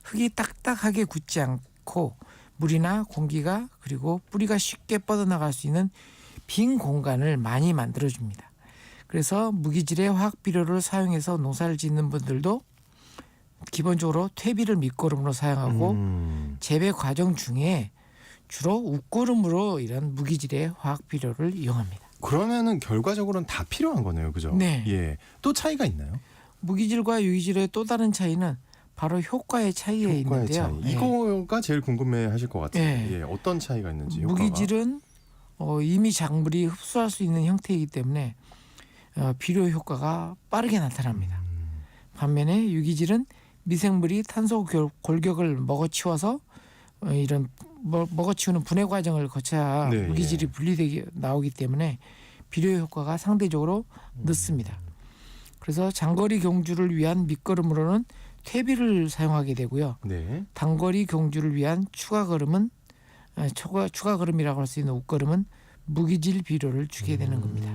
흙이 딱딱하게 굳지 않고 물이나 공기가 그리고 뿌리가 쉽게 뻗어나갈 수 있는 빈 공간을 많이 만들어줍니다. 그래서 무기질의 화학 비료를 사용해서 농사를 짓는 분들도 기본적으로 퇴비를 밑거름으로 사용하고 재배 과정 중에 주로 웃거름으로 이런 무기질의 화학 비료를 이용합니다. 그러면은 결과적으로는 다 필요한 거네요, 그죠? 네. 예. 또 차이가 있나요? 무기질과 유기질의 또 다른 차이는 바로 효과의 차이에 효과의 있는데요. 차이. 이거가 제일 궁금해하실 것 같아요. 네. 예. 어떤 차이가 있는지. 효과가. 무기질은 이미 작물이 흡수할 수 있는 형태이기 때문에 비료 효과가 빠르게 나타납니다. 반면에 유기질은 미생물이 탄소 골격을 먹어치워서 이런 먹어치우는 분해 과정을 거쳐야 네, 무기질이 분리되게 나오기 때문에 비료 효과가 상대적으로 늦습니다. 그래서 장거리 경주를 위한 밑거름으로는 퇴비를 사용하게 되고요. 네. 단거리 경주를 위한 추가 거름은 추가 거름이라고 할 수 있는 웃거름은 무기질 비료를 주게 되는 겁니다.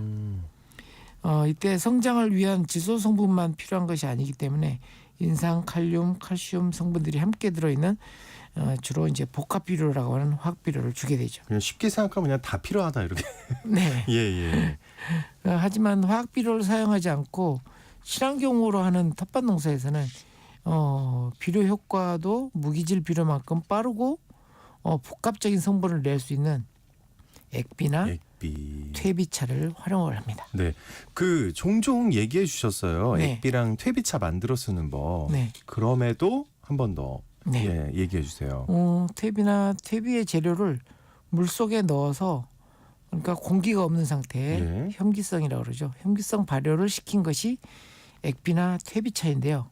이때 성장을 위한 지소 성분만 필요한 것이 아니기 때문에 인상, 칼륨, 칼슘 성분들이 함께 들어있는 주로 이제 복합 비료라고 하는 화학 비료를 주게 되죠. 그냥 쉽게 생각하면 그냥 다 필요하다 이렇게. 네. 예, 예. 하지만 화학 비료를 사용하지 않고 친환경으로 하는 텃밭 농사에서는 비료 효과도 무기질 비료만큼 빠르고 복합적인 성분을 낼 수 있는 액비나 액비. 퇴비차를 활용을 합니다. 네. 그 종종 얘기해 주셨어요. 네. 액비랑 퇴비차 만들어 쓰는 법. 네. 그럼에도 한 번 더 네. 예, 얘기해 주세요. 퇴비의 재료를 물 속에 넣어서 그러니까 공기가 없는 상태에 예. 혐기성이라고 그러죠. 혐기성 발효를 시킨 것이 액비나 퇴비차인데요.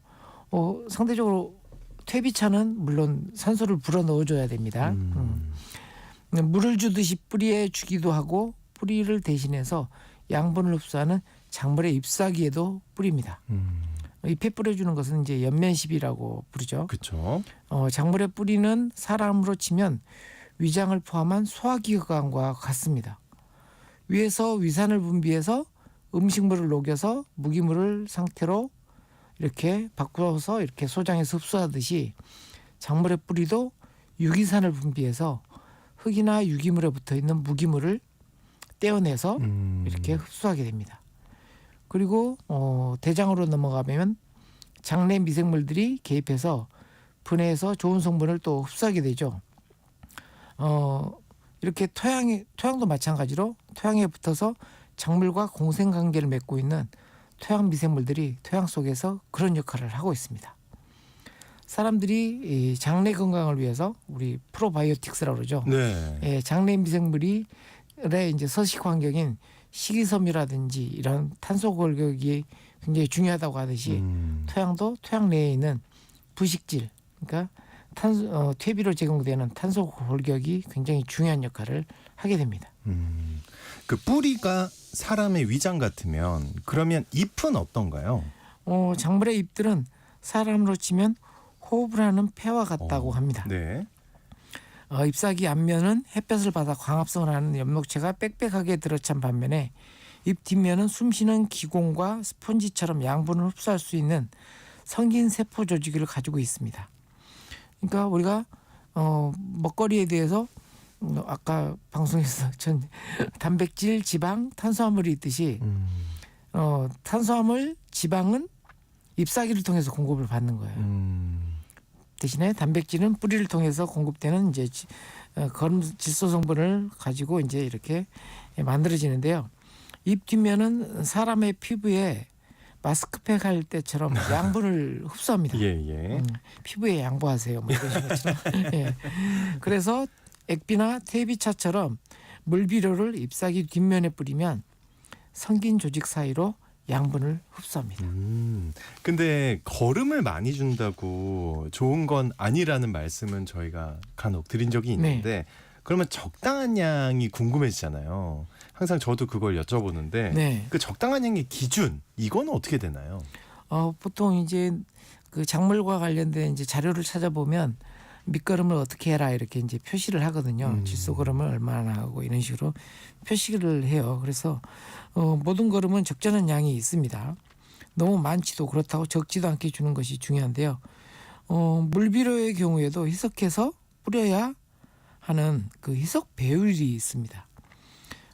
상대적으로 퇴비차는 물론 산소를 불어 넣어줘야 됩니다. 물을 주듯이 뿌리에 주기도 하고 뿌리를 대신해서 양분을 흡수하는 작물의 잎사귀에도 뿌립니다. 잎에 뿌려주는 것은 이제 연면십이라고 부르죠. 그렇죠. 작물의 뿌리는 사람으로 치면 위장을 포함한 소화기관과 같습니다. 위에서 위산을 분비해서 음식물을 녹여서 무기물을 상태로 이렇게 바꾸어서 이렇게 소장해서 흡수하듯이 작물의 뿌리도 유기산을 분비해서 흙이나 유기물에 붙어 있는 무기물을 떼어내서 이렇게 흡수하게 됩니다. 그리고 대장으로 넘어가면 장내 미생물들이 개입해서 분해해서 좋은 성분을 또 흡수하게 되죠. 이렇게 토양도 마찬가지로 토양에 붙어서 작물과 공생관계를 맺고 있는 토양 미생물들이 토양 속에서 그런 역할을 하고 있습니다. 사람들이 이 장내 건강을 위해서 우리 프로바이오틱스라고 그러죠. 네. 예, 장내 미생물이 이제 서식 환경인 식이섬유라든지 이런 탄소 골격이 굉장히 중요하다고 하듯이 토양도 토양 내에 있는 부식질, 그러니까 퇴비로 제공되는 탄소 골격이 굉장히 중요한 역할을 하게 됩니다. 그 뿌리가 사람의 위장 같으면 그러면 잎은 어떤가요? 작물의 잎들은 사람으로 치면 호흡을 하는 폐와 같다고 합니다. 네. 잎사귀 앞면은 햇볕을 받아 광합성을 하는 엽록체가 빽빽하게 들어찬 반면에 잎 뒷면은 숨쉬는 기공과 스펀지처럼 양분을 흡수할 수 있는 성긴 세포 조직을 가지고 있습니다. 그러니까 우리가 먹거리에 대해서 아까 방송에서 전 단백질, 지방, 탄수화물이 있듯이 탄수화물, 지방은 잎사귀를 통해서 공급을 받는 거예요. 대신에 단백질은 뿌리를 통해서 공급되는 이제 거름 질소 성분을 가지고 이제 이렇게 만들어지는데요. 잎 뒷면은 사람의 피부에 마스크팩 할 때처럼 양분을 흡수합니다. 예. 피부에 양보하세요. 뭐 이런 것처럼. 예. 그래서 액비나 퇴비차처럼 물비료를 잎사귀 뒷면에 뿌리면 성긴 조직 사이로 양분을 흡수합니다. 근데 거름을 많이 준다고 좋은 건 아니라는 말씀은 저희가 간혹 드린 적이 있는데 그러면 적당한 양이 궁금해지잖아요. 항상 저도 그걸 여쭤보는데 네. 그 적당한 양의 기준 이건 어떻게 되나요? 보통 이제 그 작물과 관련된 이제 자료를 찾아보면 밑거름을 어떻게 해라 이렇게 이제 표시를 하거든요. 질소거름을 얼마나 하고 이런 식으로 표시를 해요. 그래서 모든 거름은 적절한 양이 있습니다. 너무 많지도 그렇다고 적지도 않게 주는 것이 중요한데요. 물비료의 경우에도 희석해서 뿌려야 하는 그 희석 배율이 있습니다.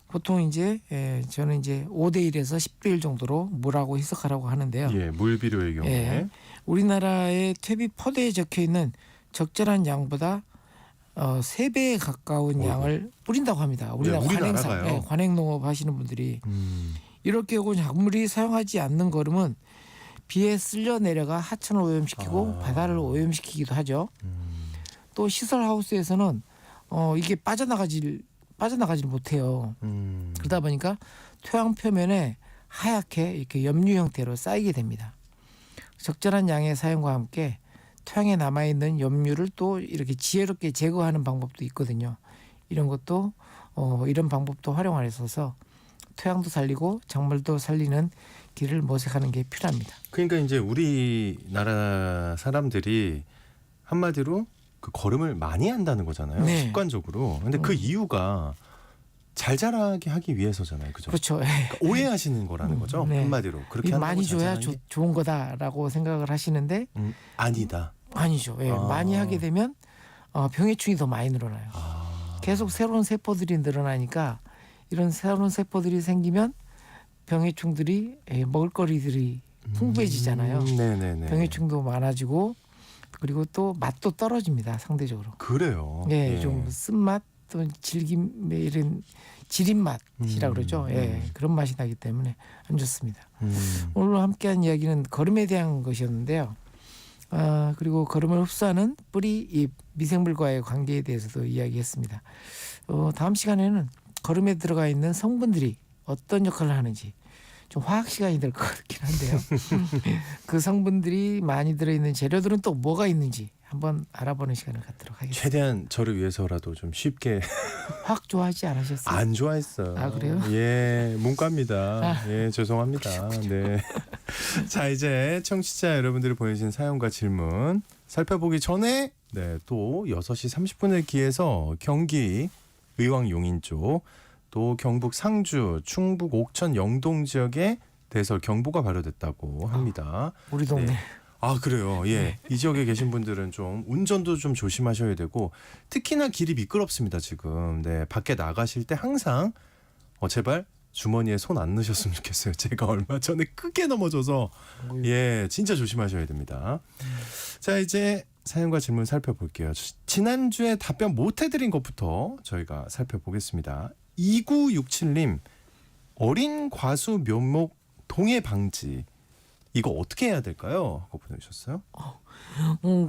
보통 이제 저는 이제 5대1에서 10대 1 정도로 물하고 희석하라고 하는데요. 예, 물비료의 경우에 예. 우리나라의 퇴비 포대에 적혀 있는 적절한 양보다 3배에 가까운 어이구. 양을 뿌린다고 합니다. 우리나라 우리나라가요? 관행농업 하시는 분들이 이렇게 하고 작물이 사용하지 않는 거름은 비에 쓸려 내려가 하천을 오염시키고 바다를 오염시키기도 하죠. 또 시설 하우스에서는 이게 빠져나가질 못해요. 그러다 보니까 토양 표면에 하얗게 이렇게 염류 형태로 쌓이게 됩니다. 적절한 양의 사용과 함께 토양에 남아있는 염류를 또 이렇게 지혜롭게 제거하는 방법도 있거든요. 이런 방법도 활용을 해서 토양도 살리고 작물도 살리는 길을 모색하는 게 필요합니다. 그러니까 이제 우리나라 사람들이 한마디로 그 거름을 많이 한다는 거잖아요. 네. 습관적으로. 근데 그 이유가 잘 자라게 하기 위해서잖아요. 그죠? 그렇죠. 그러니까 오해하시는 거라는 거죠. 네. 한마디로. 그렇게 이 한다고 많이 잘 줘야 자라는 게 좋은 거다라고 생각을 하시는데 아니다. 아니죠. 예, 많이 하게 되면 병해충이 더 많이 늘어나요. 계속 새로운 세포들이 늘어나니까 이런 새로운 세포들이 생기면 병해충들이 먹을거리들이 풍부해지잖아요. 네네네. 병해충도 많아지고 그리고 또 맛도 떨어집니다. 상대적으로. 그래요. 예, 좀 쓴맛 또 질김 이런 지린 맛이라 그러죠. 예, 그런 맛이 나기 때문에 안 좋습니다. 오늘 함께한 이야기는 거름에 대한 것이었는데요. 그리고 거름을 흡수하는 뿌리, 잎, 미생물과의 관계에 대해서도 이야기했습니다. 다음 시간에는 거름에 들어가 있는 성분들이 어떤 역할을 하는지 좀 화학 시간이 될 것 같긴 한데요. 그 성분들이 많이 들어있는 재료들은 또 뭐가 있는지 한번 알아보는 시간을 갖도록 하겠습니다. 최대한 저를 위해서라도 좀 쉽게 화학 좋아하지 않으셨어요? 안 좋아했어요. 아, 그래요? 예, 문과입니다. 예, 죄송합니다. 네. 자, 이제 청취자 여러분들이 보내주신 사연과 질문 살펴보기 전에 또 6시 30분을 기해서 경기 의왕 용인 쪽 또 경북 상주, 충북 옥천 영동 지역에 대설 경보가 발효됐다고 합니다. 우리 동네. 네. 아, 그래요. 예. 이 지역에 계신 분들은 좀 운전도 좀 조심하셔야 되고 특히나 길이 미끄럽습니다, 지금. 네. 밖에 나가실 때 항상 제발 주머니에 손 안 넣으셨으면 좋겠어요. 제가 얼마 전에 크게 넘어져서 예, 진짜 조심하셔야 됩니다. 자, 이제 사연과 질문 살펴볼게요. 지난주에 답변 못 해드린 것부터 저희가 살펴보겠습니다. 2967님, 어린 과수 묘목 동해 방지 이거 어떻게 해야 될까요? 하고 보내주셨어요.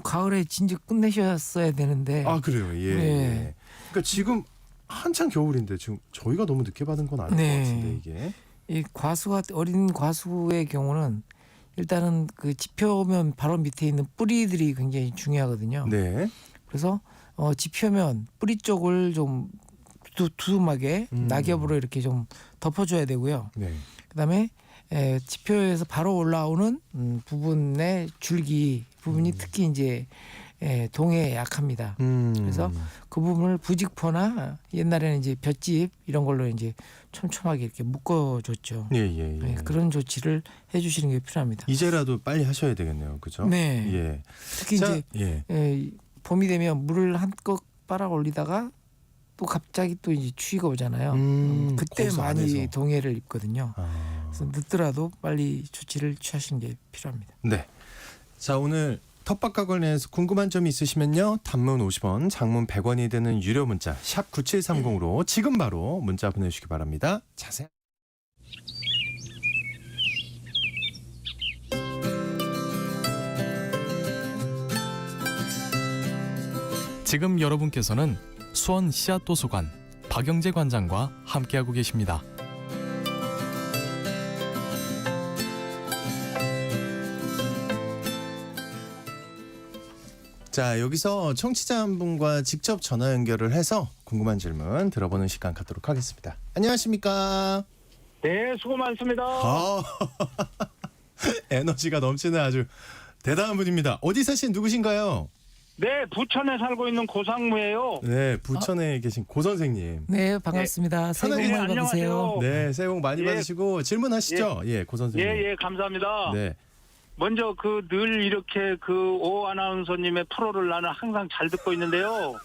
가을에 진짜 끝내셨어야 되는데. 아, 그래요. 예. 네. 예. 그러니까 지금 한창 겨울인데 지금 저희가 너무 늦게 받은 건 아닌 네. 것 같은데 이게. 이 어린 과수의 경우는 일단은 그 지표면 바로 밑에 있는 뿌리들이 굉장히 중요하거든요. 네. 그래서 지표면 뿌리 쪽을 좀 두툼하게 낙엽으로 이렇게 좀 덮어줘야 되고요. 네. 그다음에 지표에서 바로 올라오는 부분의 줄기 부분이 특히 이제 동해에 약합니다. 그래서 그 부분을 부직포나 옛날에는 이제 볏짚 이런 걸로 이제 촘촘하게 이렇게 묶어줬죠. 예, 예, 예. 네, 그런 조치를 해주시는 게 필요합니다. 이제라도 빨리 하셔야 되겠네요. 그죠? 네. 예. 특히 자, 이제 예. 봄이 되면 물을 한껏 빨아 올리다가 또 갑자기 또 이제 추위가 오잖아요. 그때 거기서 많이 안에서. 동해를 입거든요. 아. 그래서 늦더라도 빨리 조치를 취하시는 게 필요합니다. 네. 자, 오늘 텃밭과 관련해서 궁금한 점이 있으시면요. 단문 50원, 장문 100원이 되는 유료 문자 샵 9730으로 지금 바로 문자 보내주시기 바랍니다. 자세히 지금 여러분께서는 수원 씨앗도서관 박영재 관장과 함께하고 계십니다. 자, 여기서 청취자 한 분과 직접 전화 연결을 해서 궁금한 질문 들어보는 시간 갖도록 하겠습니다. 안녕하십니까? 네, 수고 많습니다. 에너지가 넘치는 아주 대단한 분입니다. 어디 사신 누구신가요? 네, 부천에 살고 있는 고상무예요. 네, 부천에 계신 고 선생님. 네, 반갑습니다. 새해 복 편하게- 많이 받으세요. 안녕하세요. 네, 새해 복 많이 예. 받으시고 질문하시죠. 예, 고 선생님. 예, 감사합니다. 네. 먼저 늘 이렇게 오 아나운서님의 프로를 나는 항상 잘 듣고 있는데요.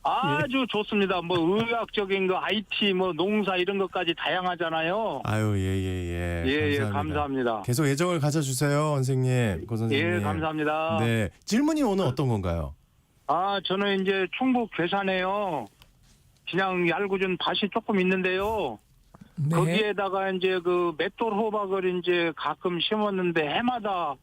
아주 좋습니다. 뭐 의학적인 거, IT, 뭐 농사 이런 것까지 다양하잖아요. 아유, 예. 예, 감사합니다. 계속 애정을 가져주세요, 선생님. 고 선생님. 예, 감사합니다. 네, 질문이 오늘 어떤 건가요? 저는 이제 충북 괴산에요. 그냥 얄궂은 밭이 조금 있는데요. 네. 거기에다가 이제 맷돌 호박을 이제 가끔 심었는데 해마다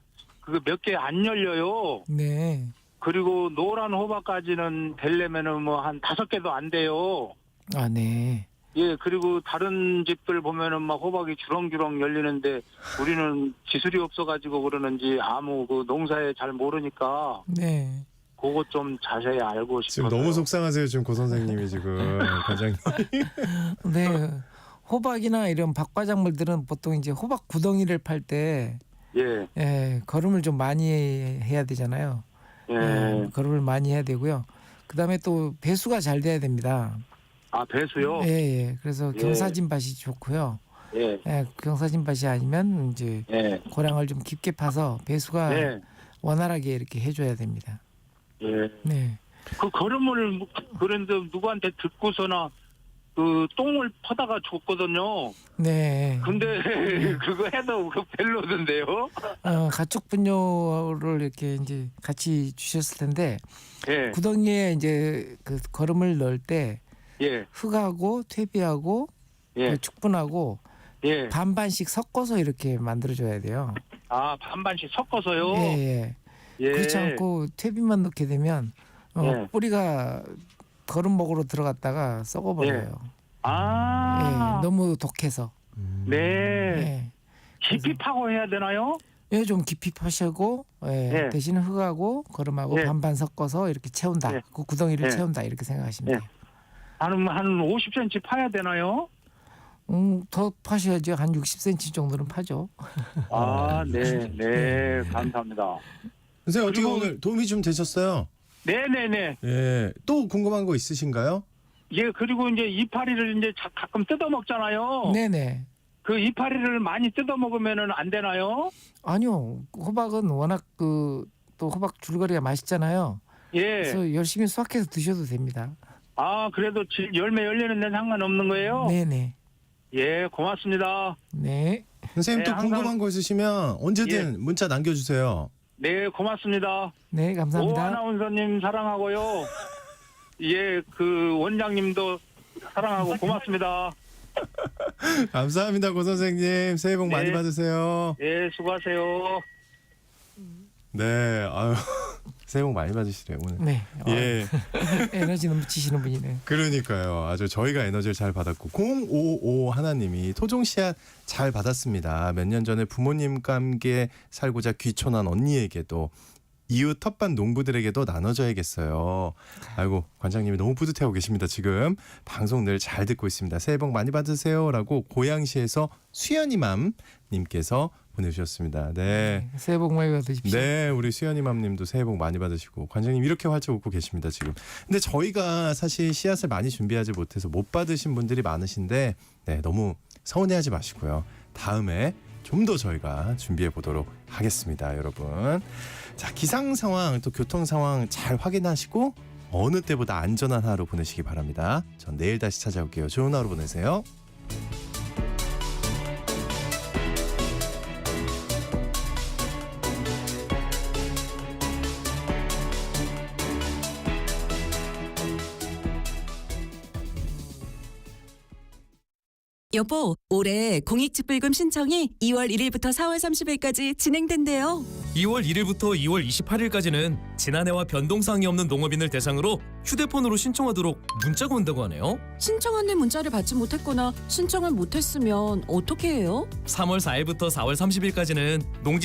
몇 개 안 열려요. 네. 그리고 노란 호박까지는 되려면은 뭐 한 5개도 안 돼요. 아, 네. 예, 그리고 다른 집들 보면은 막 호박이 주렁주렁 열리는데 우리는 기술이 없어가지고 그러는지 아무 농사에 잘 모르니까 네. 그거 좀 자세히 알고 지금 싶어요. 너무 속상하세요, 지금 고 선생님이 지금 관장님. 네. 호박이나 이런 박과작물들은 보통 이제 호박 구덩이를 팔 때 예, 거름을 좀 많이 해야 되잖아요. 예. 거름을 많이 해야 되고요. 그다음에 또 배수가 잘 돼야 됩니다. 배수요? 예. 그래서 예. 경사진 밭이 좋고요. 예, 경사진 밭이 아니면 이제 예, 고랑을 좀 깊게 파서 배수가 예, 원활하게 이렇게 해줘야 됩니다. 예. 네. 걸음을 그런데 누구한테 듣고서나 똥을 퍼다가 줬거든요. 네. 근데 그거 해도 별로던데요? 가축 분뇨를 이렇게 이제 같이 주셨을 텐데 예, 구덩이에 이제 거름을 넣을 때 예, 흙하고 퇴비하고 예, 축분하고 예. 반반씩 섞어서 이렇게 만들어줘야 돼요. 반반씩 섞어서요? 예. 예. 그렇지 않고 퇴비만 넣게 되면 예. 뿌리가 거름목으로 들어갔다가 썩어버려요. 너무 독해서. 네. 예. 깊이 파고 해야 되나요? 예, 좀 깊이 파시고 예. 대신 흙하고 거름하고 예. 반반 섞어서 이렇게 채운다. 예. 그 구덩이를 예. 채운다 이렇게 생각하시면 예. 돼요. 한 50cm 파야 되나요? 더 파셔야죠. 한 60cm 정도는 파죠. 네, 감사합니다. 선생님 어떻게 그리고- 오늘 도움이 좀 되셨어요? 네네네. 예. 또 궁금한 거 있으신가요? 예, 그리고 이제 이파리를 이제 가끔 뜯어 먹잖아요. 네네. 그 이파리를 많이 뜯어 먹으면은 안 되나요? 아니요. 호박은 워낙 또 호박 줄거리가 맛있잖아요. 예. 그래서 열심히 수확해서 드셔도 됩니다. 그래도 열매 열리는 데는 상관없는 거예요? 네네. 예, 고맙습니다. 네. 선생님 네, 또 항상- 궁금한 거 있으시면 언제든 문자 남겨주세요. 네, 고맙습니다. 네, 오 감사합니다. 아나운서님 사랑하고요. 예, 원장님도 사랑하고 고맙습니다. 감사합니다, 고 선생님. 새해 복 많이 네. 받으세요. 예, 수고하세요. 네, 아유, 새해 복 많이 받으시래요 오늘. 네. 예, 에너지 넘치시는 분이네. 그러니까요. 아주 저희가 에너지를 잘 받았고 055 하나님이 토종 씨앗 잘 받았습니다. 몇 년 전에 부모님과 함께 살고자 귀촌한 언니에게도 이웃 텃밭 농부들에게도 나눠줘야겠어요. 아이고 관장님이 너무 뿌듯해하고 계십니다. 지금 방송 늘 잘 듣고 있습니다. 새해 복 많이 받으세요라고 고양시에서 수연이맘 님께서 보내주셨습니다. 네. 새해 복 많이 받으십시오. 네, 우리 수연이맘님도 새해 복 많이 받으시고 관장님 이렇게 활짝 웃고 계십니다 지금. 근데 저희가 사실 씨앗을 많이 준비하지 못해서 못 받으신 분들이 많으신데 네, 너무 서운해하지 마시고요. 다음에 좀 더 저희가 준비해 보도록 하겠습니다, 여러분. 자, 기상 상황 또 교통 상황 잘 확인하시고 어느 때보다 안전한 하루 보내시기 바랍니다. 전 내일 다시 찾아올게요. 좋은 하루 보내세요. 여보, 올해 공익집불금 신청이 2월 1일부터 4월 30일까지 진행된대요. 2월 1일부터 2월 28일까지는 지난해와 변동사항이 없는 농업인을 대상으로 휴대폰으로 신청하도록 문자가 온다고 하네요. 신청안내 문자를 받지 못했거나 신청을 못했으면 어떻게 해요? 3월 4일부터 4월 30일까지는 농지